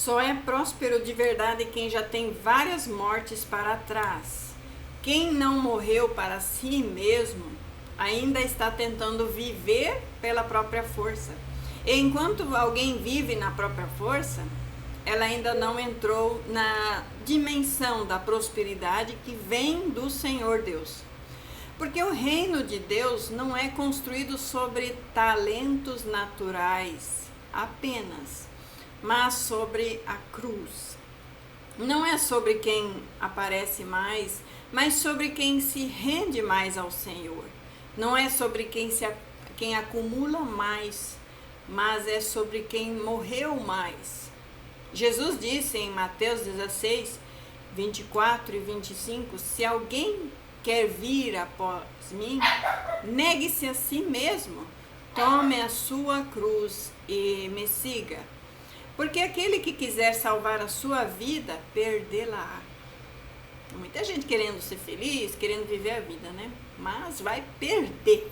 Só é próspero de verdade quem já tem várias mortes para trás. Quem não morreu para si mesmo ainda está tentando viver pela própria força. E enquanto alguém vive na própria força, ela ainda não entrou na dimensão da prosperidade que vem do Senhor Deus. Porque o reino de Deus não é construído sobre talentos naturais apenas, mas sobre a cruz. Não é sobre quem aparece mais, mas sobre quem se rende mais ao Senhor. Não é sobre quem acumula mais, mas é sobre quem morreu mais. Jesus disse em Mateus 16, 24 e 25, se alguém quer vir após mim, negue-se a si mesmo, tome a sua cruz e me siga. Porque aquele que quiser salvar a sua vida, perdê-la-á. Muita gente querendo ser feliz, querendo viver a vida, né? Mas vai perder.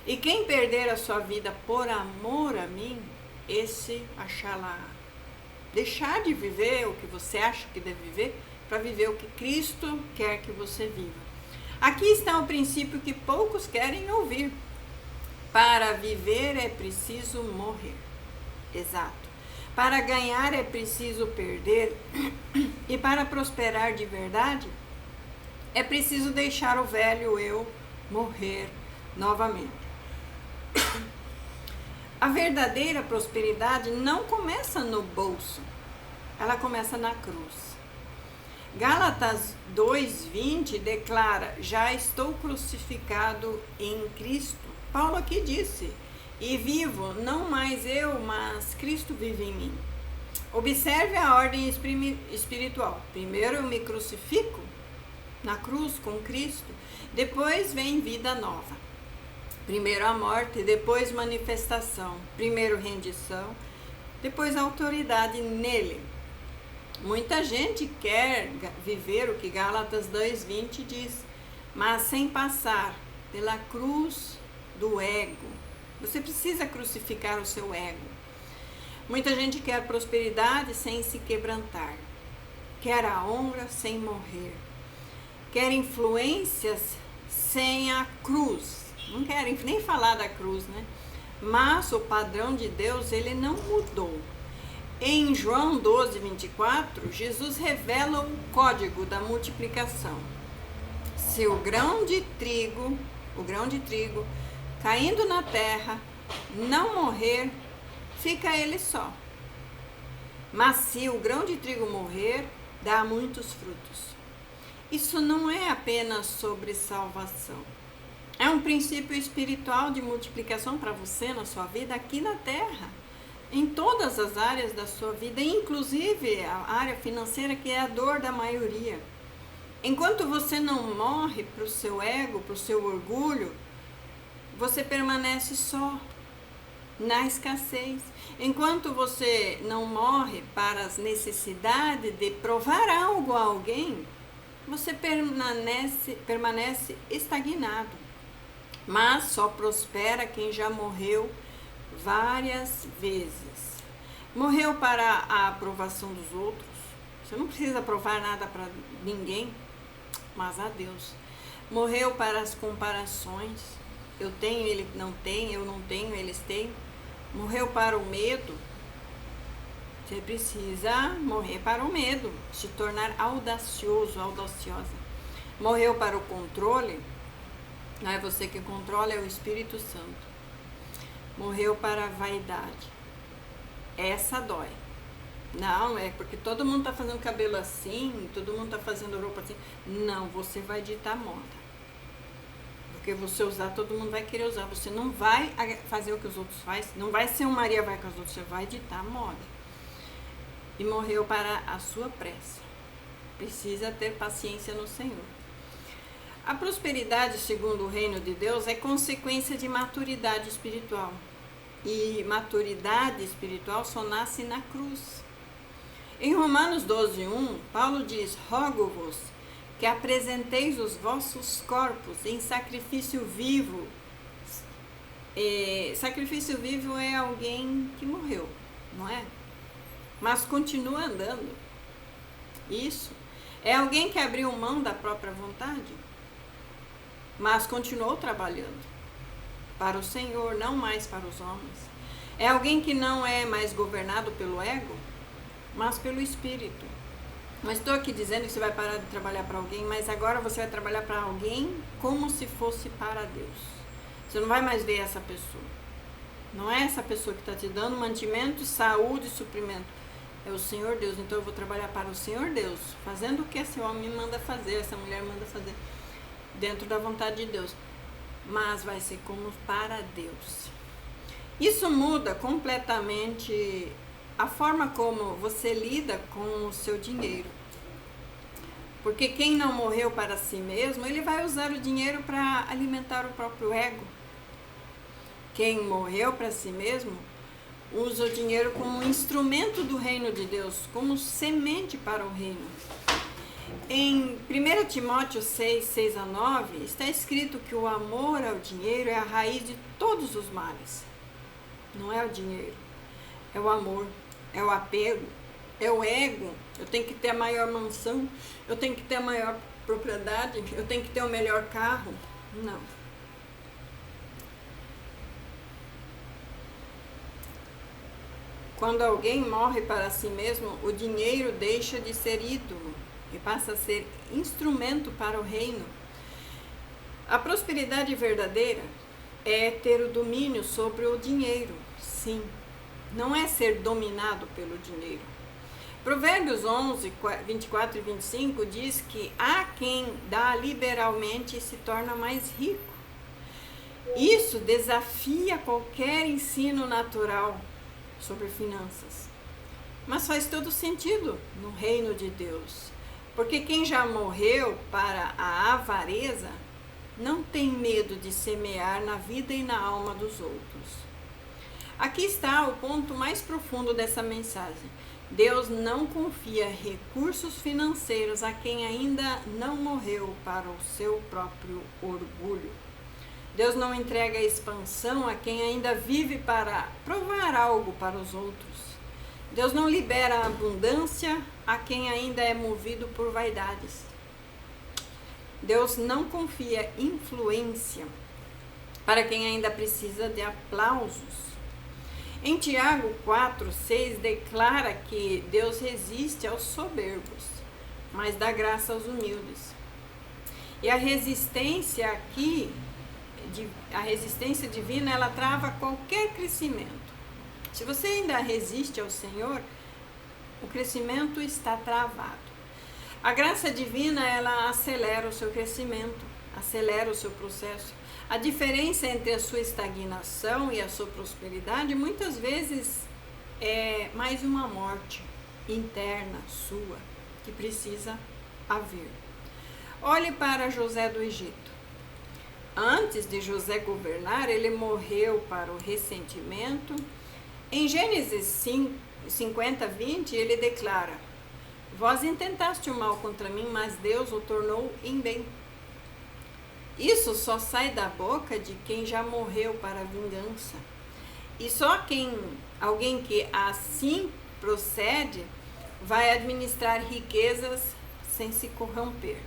E quem perder a sua vida por amor a mim, esse achá-la. Deixar de viver o que você acha que deve viver, para viver o que Cristo quer que você viva. Aqui está o princípio que poucos querem ouvir. Para viver é preciso morrer. Exato. Para ganhar é preciso perder. E para prosperar de verdade, é preciso deixar o velho eu morrer novamente. A verdadeira prosperidade não começa no bolso, ela começa na cruz. Gálatas 2:20 declara: já estou crucificado em Cristo. Paulo aqui disse: e vivo, não mais eu, mas Cristo vive em mim. Observe a ordem espiritual. Primeiro eu me crucifico na cruz com Cristo, depois vem vida nova. Primeiro a morte, depois manifestação. Primeiro rendição, depois autoridade nele. Muita gente quer viver o que Gálatas 2:20 diz, mas sem passar pela cruz do ego. Você precisa crucificar o seu ego. Muita gente quer prosperidade sem se quebrantar. Quer a honra sem morrer. Quer influências sem a cruz. Não querem nem falar da cruz, né? Mas o padrão de Deus, ele não mudou. Em João 12:24, Jesus revela o código da multiplicação. Se o grão de trigo caindo na terra, não morrer, fica ele só. Mas se o grão de trigo morrer, dá muitos frutos. Isso não é apenas sobre salvação. É um princípio espiritual de multiplicação para você na sua vida aqui na terra. Em todas as áreas da sua vida, inclusive a área financeira, que é a dor da maioria. Enquanto você não morre para o seu ego, para o seu orgulho, você permanece só na escassez. Enquanto você não morre para as necessidades de provar algo a alguém, você permanece estagnado. Mas só prospera quem já morreu várias vezes. Morreu para a aprovação dos outros. Você não precisa provar nada para ninguém, mas a Deus. Morreu para as comparações. Eu tenho, ele não tem, eu não tenho, eles têm. Morreu para o medo. Você precisa morrer para o medo, se tornar audacioso, audaciosa. Morreu para o controle. Não é você que controla, é o Espírito Santo. Morreu para a vaidade. Essa dói. Não, é porque todo mundo está fazendo cabelo assim, todo mundo está fazendo roupa assim. Não, você vai ditar moda. Porque você usar, todo mundo vai querer usar. Você não vai fazer o que os outros fazem. Não vai ser um Maria vai com os outros, você vai ditar moda. E morreu para a sua pressa. Precisa ter paciência no Senhor. A prosperidade, segundo o reino de Deus, é consequência de maturidade espiritual. E maturidade espiritual só nasce na cruz. Em Romanos 12:1, Paulo diz: rogo-vos que apresenteis os vossos corpos em sacrifício vivo. Sacrifício vivo é alguém que morreu, não é? mas continua andando. Isso. É alguém que abriu mão da própria vontade, mas continuou trabalhando para o Senhor, não mais para os homens. É alguém que não é mais governado pelo ego, mas pelo Espírito. Não estou aqui dizendo que você vai parar de trabalhar para alguém, mas agora você vai trabalhar para alguém como se fosse para Deus. Você não vai mais ver essa pessoa. Não é essa pessoa que está te dando mantimento, saúde e suprimento. É o Senhor Deus. Então eu vou trabalhar para o Senhor Deus, fazendo o que esse homem manda fazer, essa mulher manda fazer, dentro da vontade de Deus. Mas vai ser como para Deus. Isso muda completamente a forma como você lida com o seu dinheiro. Porque quem não morreu para si mesmo, ele vai usar o dinheiro para alimentar o próprio ego. Quem morreu para si mesmo, usa o dinheiro como instrumento do reino de Deus, como semente para o reino. Em 1 Timóteo 6, 6-9, está escrito que o amor ao dinheiro é a raiz de todos os males. Não é o dinheiro, é o amor, é o apego, é o ego. Eu tenho que ter a maior mansão, eu tenho que ter a maior propriedade, eu tenho que ter o melhor carro. Não. Quando alguém morre para si mesmo, o dinheiro deixa de ser ídolo e passa a ser instrumento para o reino. A prosperidade verdadeira é ter o domínio sobre o dinheiro, sim. Não é ser dominado pelo dinheiro. Provérbios 11, 24 e 25 diz que há quem dá liberalmente e se torna mais rico. Isso desafia qualquer ensino natural sobre finanças. Mas faz todo sentido no reino de Deus. Porque quem já morreu para a avareza não tem medo de semear na vida e na alma dos outros. Aqui está o ponto mais profundo dessa mensagem. Deus não confia recursos financeiros a quem ainda não morreu para o seu próprio orgulho. Deus não entrega expansão a quem ainda vive para provar algo para os outros. Deus não libera abundância a quem ainda é movido por vaidades. Deus não confia influência para quem ainda precisa de aplausos. Em Tiago 4, 6 declara que Deus resiste aos soberbos, mas dá graça aos humildes. E a resistência aqui, a resistência divina, ela trava qualquer crescimento. Se você ainda resiste ao Senhor, o crescimento está travado. A graça divina, ela acelera o seu crescimento, acelera o seu processo. A diferença entre a sua estagnação e a sua prosperidade muitas vezes é mais uma morte interna sua que precisa haver. Olhe para José do Egito. Antes de José governar, ele morreu para o ressentimento. Em Gênesis 50, 20, ele declara: vós intentaste o mal contra mim, mas Deus o tornou em bem. Isso só sai da boca de quem já morreu para a vingança. E só alguém que assim procede vai administrar riquezas sem se corromper.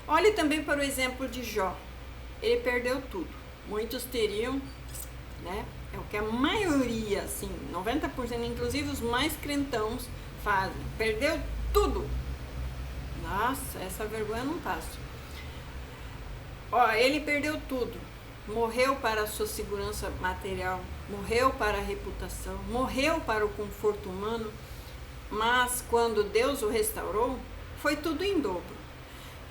Olhe também para o exemplo de Jó. Ele perdeu tudo. Muitos teriam, né? É o que a maioria, assim, 90%, inclusive os mais crentãos, fazem. Perdeu tudo. Nossa, essa vergonha não passa. Ele perdeu tudo. Morreu para a sua segurança material, morreu para a reputação, morreu para o conforto humano, mas quando Deus o restaurou, foi tudo em dobro.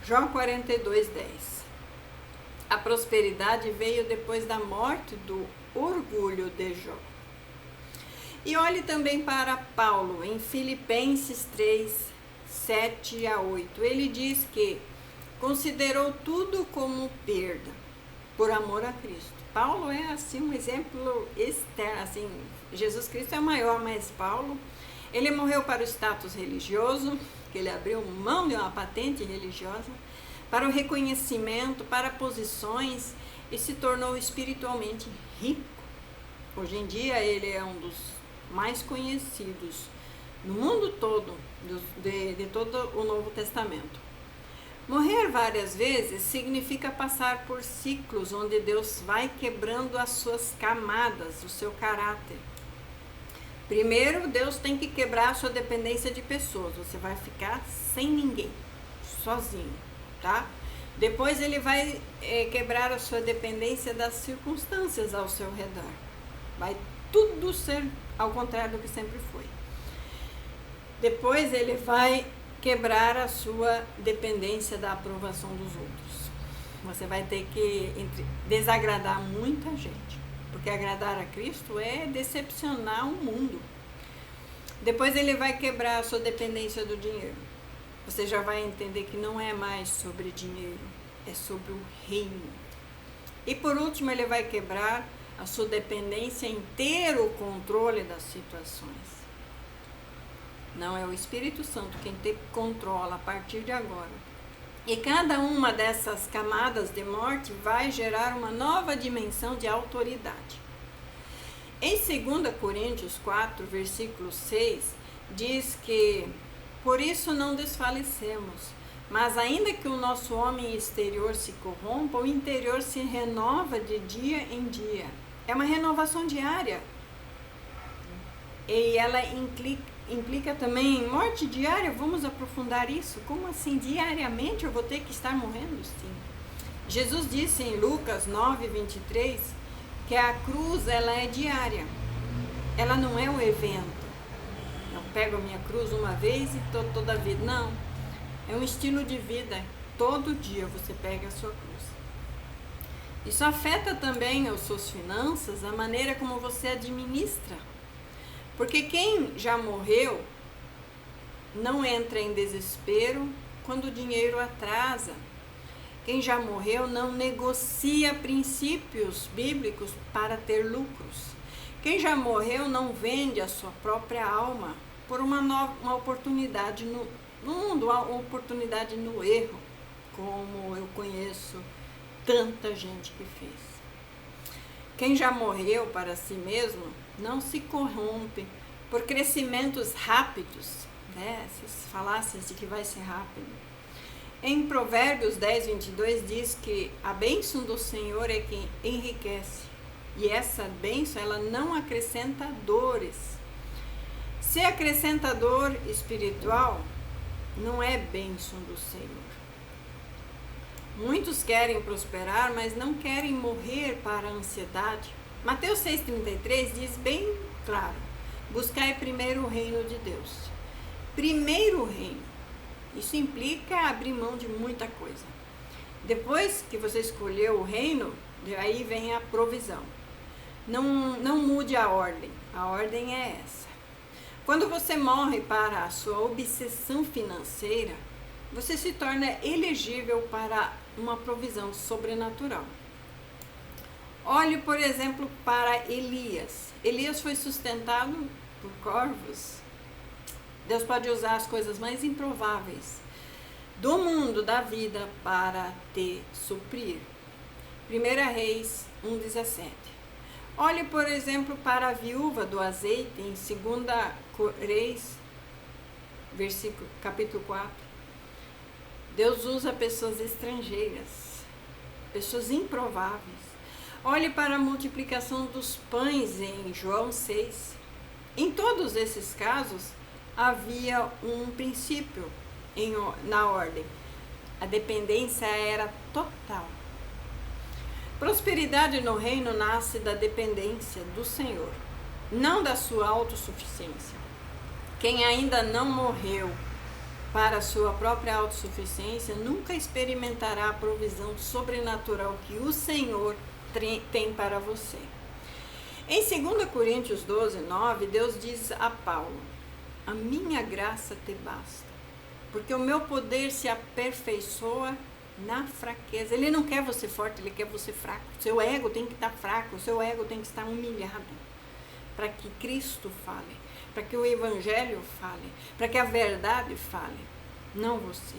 Jó 42, 10. A prosperidade veio depois da morte do orgulho de Jó. E olhe também para Paulo, em Filipenses 3, 7-8. Ele diz que considerou tudo como perda, por amor a Cristo. Paulo é assim um exemplo externo, assim, Jesus Cristo é maior, mas Paulo, ele morreu para o status religioso, que ele abriu mão de uma patente religiosa, para o reconhecimento, para posições, e se tornou espiritualmente rico. Hoje em dia ele é um dos mais conhecidos no mundo todo, de todo o Novo Testamento. Morrer várias vezes significa passar por ciclos onde Deus vai quebrando as suas camadas, o seu caráter. Primeiro, Deus tem que quebrar a sua dependência de pessoas. Você vai ficar sem ninguém, sozinho, tá? Depois ele vai quebrar a sua dependência das circunstâncias ao seu redor. Vai tudo ser ao contrário do que sempre foi. Depois ele vai quebrar a sua dependência da aprovação dos outros. Você vai ter que desagradar muita gente, porque agradar a Cristo é decepcionar o mundo. Depois ele vai quebrar a sua dependência do dinheiro. Você já vai entender que não é mais sobre dinheiro, é sobre o reino. E por último ele vai quebrar a sua dependência em ter o controle das situações. Não é o Espírito Santo quem te controla a partir de agora. E cada uma dessas camadas de morte vai gerar uma nova dimensão de autoridade. Em 2 Coríntios 4, versículo 6, diz que por isso não desfalecemos, mas ainda que o nosso homem exterior se corrompa, o interior se renova de dia em dia. É uma renovação diária. E ela implica também morte diária. Vamos aprofundar isso. Como assim? Diariamente eu vou ter que estar morrendo? Sim. Jesus disse em Lucas 9, 23, que a cruz ela é diária. Ela não é um evento. Eu pego a minha cruz uma vez e toda a vida. Não. É um estilo de vida. Todo dia você pega a sua cruz. Isso afeta também as suas finanças, a maneira como você administra. Porque quem já morreu não entra em desespero quando o dinheiro atrasa. Quem já morreu não negocia princípios bíblicos para ter lucros. Quem já morreu não vende a sua própria alma por uma oportunidade no mundo, uma oportunidade no erro, como eu conheço tanta gente que fez. Quem já morreu para si mesmo não se corrompe por crescimentos rápidos, né? Essas falácias de que vai ser rápido. Em Provérbios 10, 22 diz que a bênção do Senhor é quem enriquece. E essa bênção, ela não acrescenta dores. Se acrescenta dor espiritual, não é bênção do Senhor. Muitos querem prosperar, mas não querem morrer para a ansiedade. Mateus 6,33 diz bem claro: buscai primeiro o reino de Deus. Primeiro o reino. Isso implica abrir mão de muita coisa. Depois que você escolheu o reino, aí vem a provisão. Não mude a ordem. A ordem é essa. Quando você morre para a sua obsessão financeira, você se torna elegível para uma provisão sobrenatural. Olhe, por exemplo, para Elias. Elias foi sustentado por corvos. Deus pode usar as coisas mais improváveis do mundo, da vida, para te suprir. 1 Reis 1,17. Olhe, por exemplo, para a viúva do azeite em 2 Reis, capítulo 4. Deus usa pessoas estrangeiras, pessoas improváveis. Olhe para a multiplicação dos pães em João 6. Em todos esses casos, havia um princípio na ordem. A dependência era total. Prosperidade no reino nasce da dependência do Senhor, não da sua autossuficiência. Quem ainda não morreu para a sua própria autossuficiência nunca experimentará a provisão sobrenatural que o Senhor tem para você. Em 2 Coríntios 12, 9, Deus diz a Paulo: a minha graça te basta, porque o meu poder se aperfeiçoa na fraqueza. Ele não quer você forte, ele quer você fraco. Seu ego tem que estar fraco, seu ego tem que estar humilhado, para que Cristo fale, para que o Evangelho fale, para que a verdade fale, não você.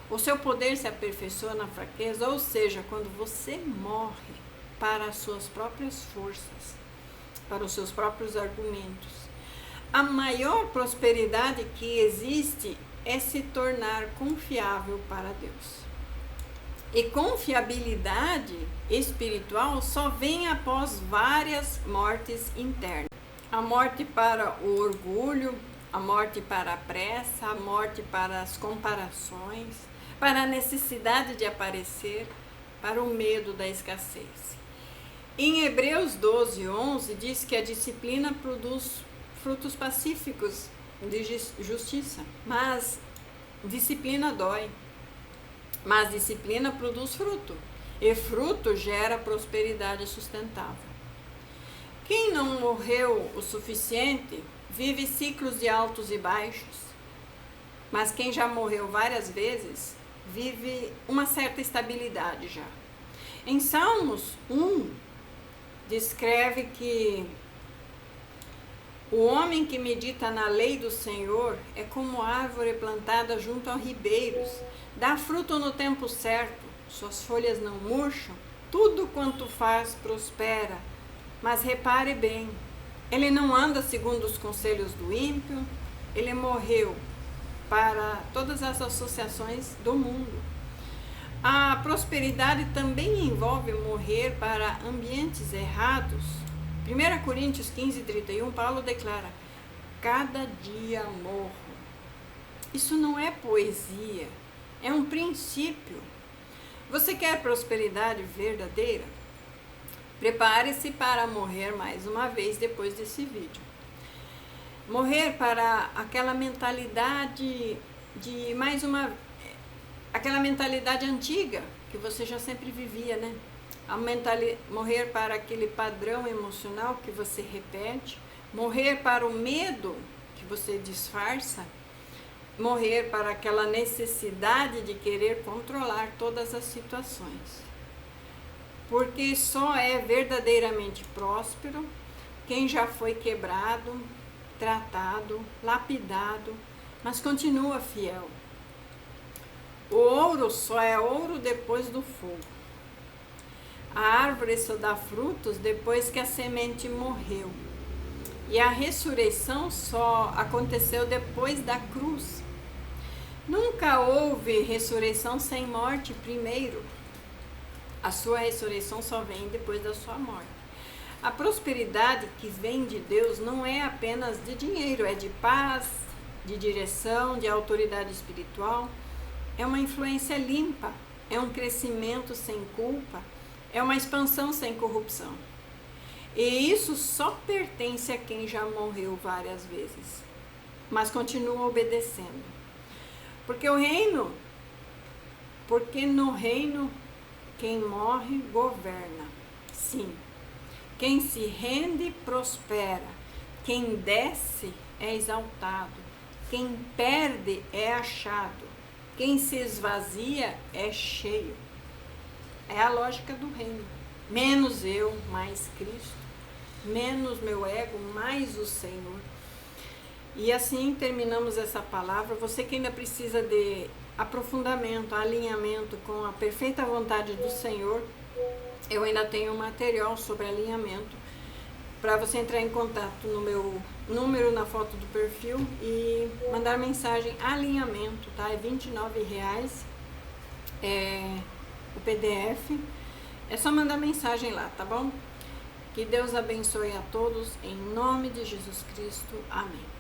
O seu poder se aperfeiçoa na fraqueza, ou seja, quando você morre para as suas próprias forças, para os seus próprios argumentos. a maior prosperidade que existe é se tornar confiável para Deus. E confiabilidade espiritual só vem após várias mortes internas. A morte para o orgulho, a morte para a pressa, a morte para as comparações, para a necessidade de aparecer, para o medo da escassez. Em Hebreus 12:11 diz que a disciplina produz frutos pacíficos de justiça, mas disciplina dói. Mas disciplina produz fruto, e fruto gera prosperidade sustentável. Quem não morreu o suficiente vive ciclos de altos e baixos, mas quem já morreu várias vezes vive uma certa estabilidade já. Em Salmos 1, descreve que o homem que medita na lei do Senhor é como árvore plantada junto a ribeiros, dá fruto no tempo certo, suas folhas não murcham, tudo quanto faz prospera. Mas repare bem, ele não anda segundo os conselhos do ímpio, ele morreu para todas as associações do mundo. A prosperidade também envolve morrer para ambientes errados. 1 Coríntios 15:31, Paulo declara: cada dia morro. Isso não é poesia, é um princípio. Você quer prosperidade verdadeira? Prepare-se para morrer mais uma vez depois desse vídeo. Morrer para aquela mentalidade aquela mentalidade antiga que você já sempre vivia, né? Morrer para aquele padrão emocional que você repete, morrer para o medo que você disfarça, morrer para aquela necessidade de querer controlar todas as situações. Porque só é verdadeiramente próspero quem já foi quebrado, tratado, lapidado, mas continua fiel. O ouro só é ouro depois do fogo. A árvore só dá frutos depois que a semente morreu. E a ressurreição só aconteceu depois da cruz. Nunca houve ressurreição sem morte primeiro. A sua ressurreição só vem depois da sua morte. A prosperidade que vem de Deus não é apenas de dinheiro, é de paz, de direção, de autoridade espiritual. É uma influência limpa, é um crescimento sem culpa, é uma expansão sem corrupção. E isso só pertence a quem já morreu várias vezes, mas continua obedecendo. Porque no reino, quem morre governa. Sim, quem se rende prospera, quem desce é exaltado, quem perde é achado, quem se esvazia é cheio. É a lógica do reino. Menos eu, mais Cristo. Menos meu ego, mais o Senhor. E assim terminamos essa palavra. Você que ainda precisa de aprofundamento, alinhamento com a perfeita vontade do Senhor, eu ainda tenho um material sobre alinhamento para você entrar em contato no meu número na foto do perfil e mandar mensagem alinhamento, tá? É R$29 o PDF. É só mandar mensagem lá, tá bom? Que Deus abençoe a todos, em nome de Jesus Cristo. Amém.